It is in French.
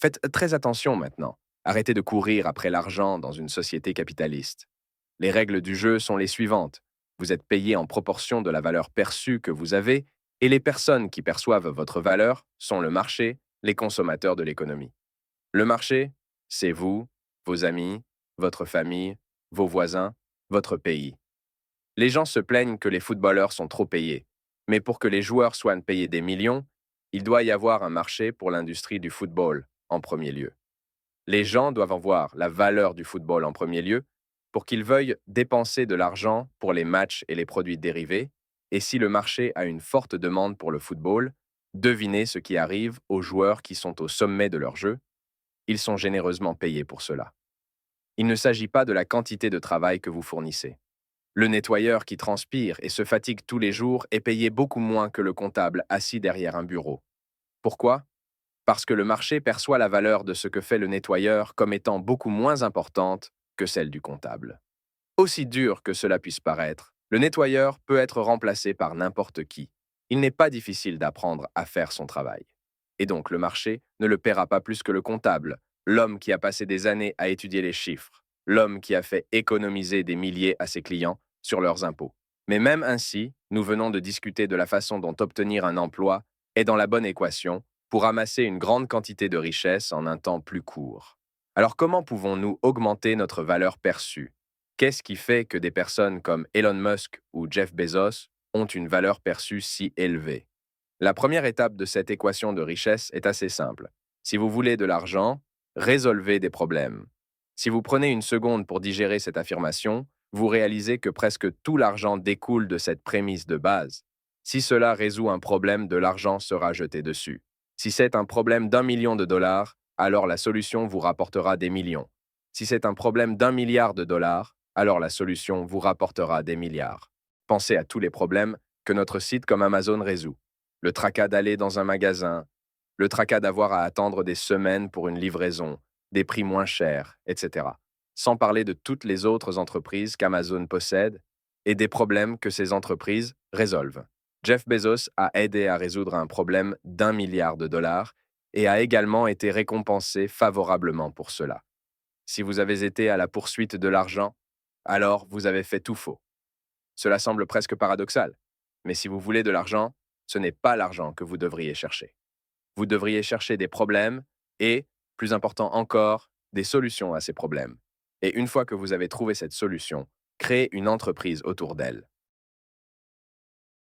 Faites très attention maintenant. Arrêtez de courir après l'argent dans une société capitaliste. Les règles du jeu sont les suivantes. Vous êtes payé en proportion de la valeur perçue que vous avez, et les personnes qui perçoivent votre valeur sont le marché, les consommateurs de l'économie. Le marché, c'est vous, vos amis, votre famille, vos voisins, votre pays. Les gens se plaignent que les footballeurs sont trop payés. Mais pour que les joueurs soient payés des millions, il doit y avoir un marché pour l'industrie du football en premier lieu. Les gens doivent en voir la valeur du football en premier lieu pour qu'ils veuillent dépenser de l'argent pour les matchs et les produits dérivés. Et si le marché a une forte demande pour le football, devinez ce qui arrive aux joueurs qui sont au sommet de leur jeu. Ils sont généreusement payés pour cela. Il ne s'agit pas de la quantité de travail que vous fournissez. Le nettoyeur qui transpire et se fatigue tous les jours est payé beaucoup moins que le comptable assis derrière un bureau. Pourquoi? Parce que le marché perçoit la valeur de ce que fait le nettoyeur comme étant beaucoup moins importante que celle du comptable. Aussi dur que cela puisse paraître, le nettoyeur peut être remplacé par n'importe qui. Il n'est pas difficile d'apprendre à faire son travail. Et donc le marché ne le paiera pas plus que le comptable, l'homme qui a passé des années à étudier les chiffres, l'homme qui a fait économiser des milliers à ses clients sur leurs impôts. Mais même ainsi, nous venons de discuter de la façon dont obtenir un emploi est dans la bonne équation pour amasser une grande quantité de richesse en un temps plus court. Alors comment pouvons-nous augmenter notre valeur perçue? Qu'est-ce qui fait que des personnes comme Elon Musk ou Jeff Bezos ont une valeur perçue si élevée? La première étape de cette équation de richesse est assez simple. Si vous voulez de l'argent, résolvez des problèmes. Si vous prenez une seconde pour digérer cette affirmation, vous réalisez que presque tout l'argent découle de cette prémisse de base. Si cela résout un problème, de l'argent sera jeté dessus. Si c'est un problème d'1 million de dollars, alors la solution vous rapportera des millions. Si c'est un problème d'1 milliard de dollars, alors la solution vous rapportera des milliards. Pensez à tous les problèmes que notre site comme Amazon résout. Le tracas d'aller dans un magasin, le tracas d'avoir à attendre des semaines pour une livraison, des prix moins chers, etc. Sans parler de toutes les autres entreprises qu'Amazon possède et des problèmes que ces entreprises résolvent. Jeff Bezos a aidé à résoudre un problème d'1 milliard de dollars et a également été récompensé favorablement pour cela. Si vous avez été à la poursuite de l'argent, alors vous avez fait tout faux. Cela semble presque paradoxal, mais si vous voulez de l'argent, ce n'est pas l'argent que vous devriez chercher. Vous devriez chercher des problèmes et, plus important encore, des solutions à ces problèmes. Et une fois que vous avez trouvé cette solution, créez une entreprise autour d'elle.